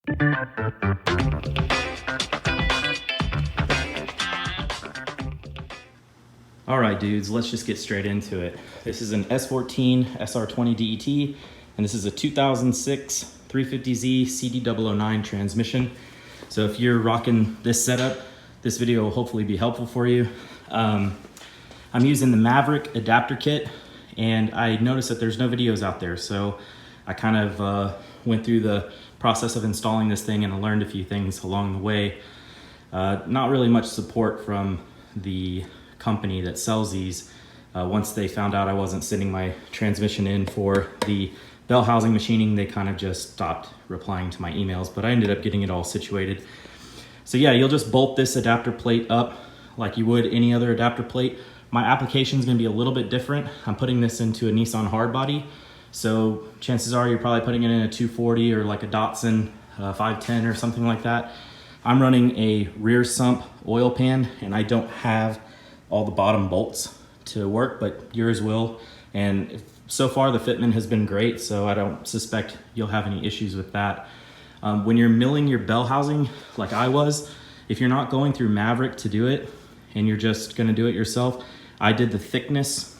All right, dudes, let's just get straight into it. This is an S14 SR20DET, and this is a 2006 350Z CD009 transmission. So if you're rocking this setup, this video will hopefully be helpful for you. I'm using the Maverick adapter kit, and I noticed that there's no videos out there. So I kind of went through the process of installing this thing, and I learned a few things along the way. Not really much support from the company that sells these. Once they found out I wasn't sending my transmission in for the bell housing machining, they kind of just stopped replying to my emails, but I ended up getting it all situated. So yeah, you'll just bolt this adapter plate up like you would any other adapter plate. My application is going to be a little bit different. I'm putting this into a Nissan hardbody, so chances are you're probably putting it in a 240 or like a Datsun 510 or something like that. I'm running a rear sump oil pan, and I don't have all the bottom bolts to work, but yours will. And so far the fitment has been great, so I don't suspect you'll have any issues with that. When you're milling your bell housing, like I was, if you're not going through Maverick to do it and you're just gonna do it yourself, I did the thickness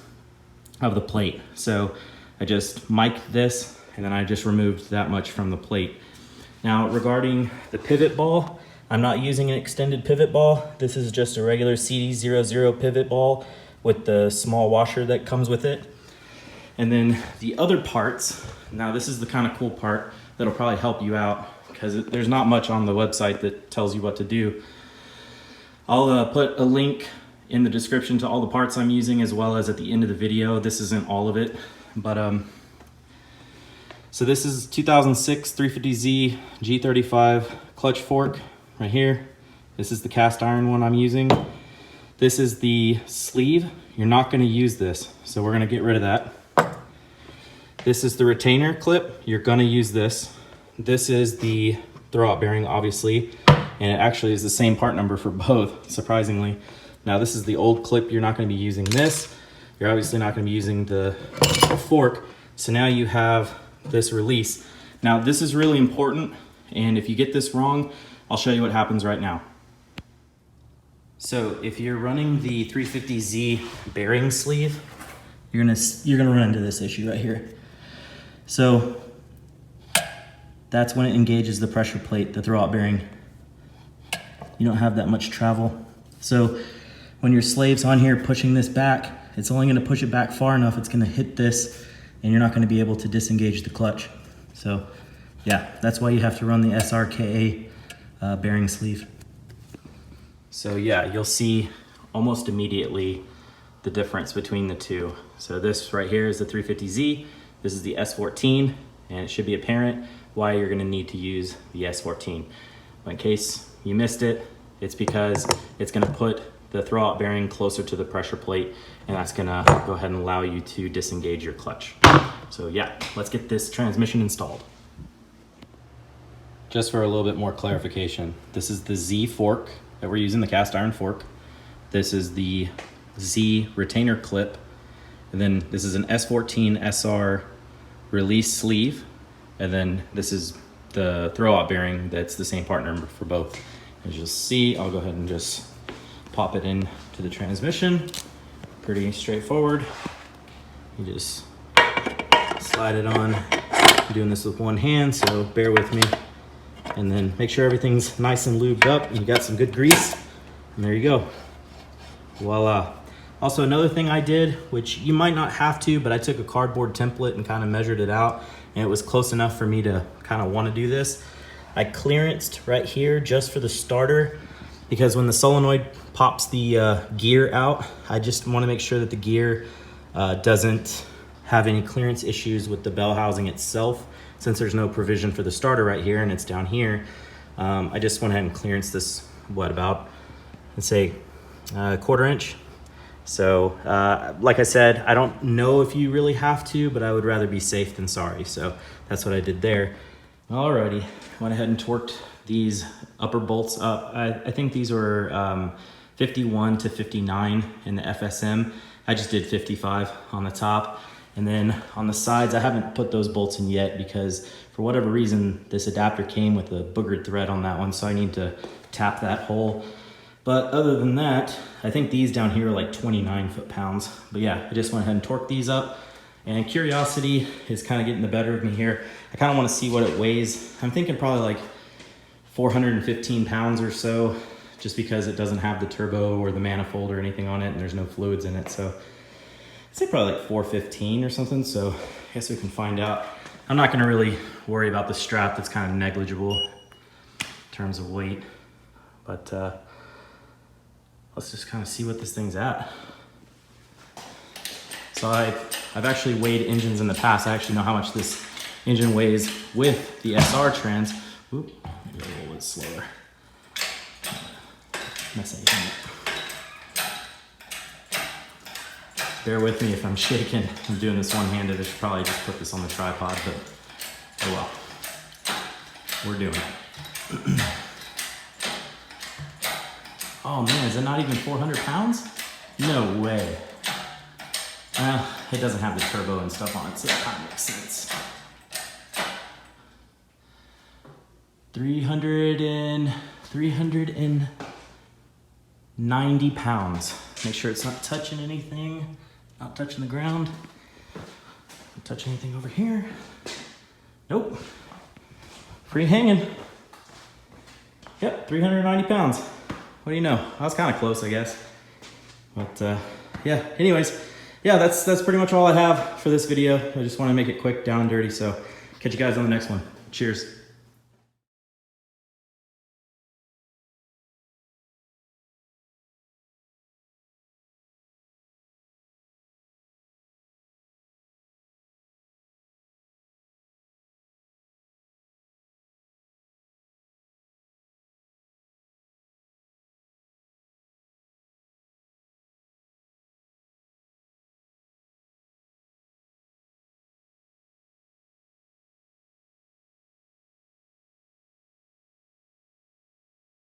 of the plate. So I just mic'd this, and then I just removed that much from the plate. Now regarding the pivot ball, I'm not using an extended pivot ball. This is just a regular CD00 pivot ball with the small washer that comes with it. And then the other parts, now this is the kind of cool part that'll probably help you out, because there's not much on the website that tells you what to do. I'll put a link in the description to all the parts I'm using, as well as at the end of the video. This isn't all of it, but so this is 2006 350Z G35 clutch fork right here. This is the cast iron one I'm using. This is the sleeve. You're not going to use this, so we're going to get rid of that. This is the retainer clip. You're going to use this. This is the throwout bearing, obviously, and it actually is the same part number for both, surprisingly. Now this is the old clip. You're not going to be using this. You're obviously not going to be using the fork. So now you have this release. Now this is really important, and if you get this wrong, I'll show you what happens right now. So if you're running the 350Z bearing sleeve, you're gonna run into this issue right here. So that's when it engages the pressure plate, the throwout bearing. You don't have that much travel. So when your slave's on here pushing this back, it's only gonna push it back far enough, it's gonna hit this, and you're not gonna be able to disengage the clutch. So yeah, that's why you have to run the SRKA bearing sleeve. So yeah, you'll see almost immediately the difference between the two. So this right here is the 350Z, this is the S14, and it should be apparent why you're gonna need to use the S14. But in case you missed it, it's because it's gonna put the throwout bearing closer to the pressure plate, and that's gonna go ahead and allow you to disengage your clutch. So yeah, let's get this transmission installed. Just for a little bit more clarification, this is the Z fork that we're using, the cast iron fork. This is the Z retainer clip. And then this is an S14 SR release sleeve. And then this is the throwout bearing that's the same part number for both. As you'll see, I'll go ahead and just pop it in to the transmission. Pretty straightforward. You just slide it on. I'm doing this with one hand, so bear with me. And then make sure everything's nice and lubed up and you got some good grease, and there you go. Voila. Also, another thing I did, which you might not have to, but I took a cardboard template and kind of measured it out, and it was close enough for me to kind of want to do this. I clearanced right here just for the starter, because when the solenoid pops the gear out, I just want to make sure that the gear doesn't have any clearance issues with the bell housing itself. Since there's no provision for the starter right here and it's down here, I just went ahead and clearance this, about, let's say, a 1/4 inch. So like I said, I don't know if you really have to, but I would rather be safe than sorry. So that's what I did there. Alrighty, went ahead and torqued these upper bolts up. I think these were 51 to 59 in the FSM. I just did 55 on the top. And then on the sides, I haven't put those bolts in yet because for whatever reason, this adapter came with a boogered thread on that one, so I need to tap that hole. But other than that, I think these down here are like 29 foot-pounds. But yeah, I just went ahead and torqued these up. And curiosity is kind of getting the better of me here. I kind of want to see what it weighs. I'm thinking probably like 415 pounds or so, just because it doesn't have the turbo or the manifold or anything on it, and there's no fluids in it. So I'd say probably like 415 or something. So I guess we can find out. I'm not gonna really worry about the strap. That's kind of negligible in terms of weight. But let's just kind of see what this thing's at. So I've actually weighed engines in the past. I actually know how much this engine weighs with the SR trans. Oop, maybe a little bit slower. Mess anything up. Bear with me if I'm shaking. I'm doing this one-handed. I should probably just put this on the tripod, but oh well. We're doing it. Oh man, is it not even 400 pounds? No way. Well, it doesn't have the turbo and stuff on it, so that kind of makes sense. 390 pounds. Make sure it's not touching anything, not touching the ground. Not touching anything over here. Nope. Free hanging. Yep, 390 pounds. What do you know? I was kind of close, I guess. But yeah, anyways, yeah, that's pretty much all I have for this video. I just want to make it quick, down and dirty. So catch you guys on the next one. Cheers.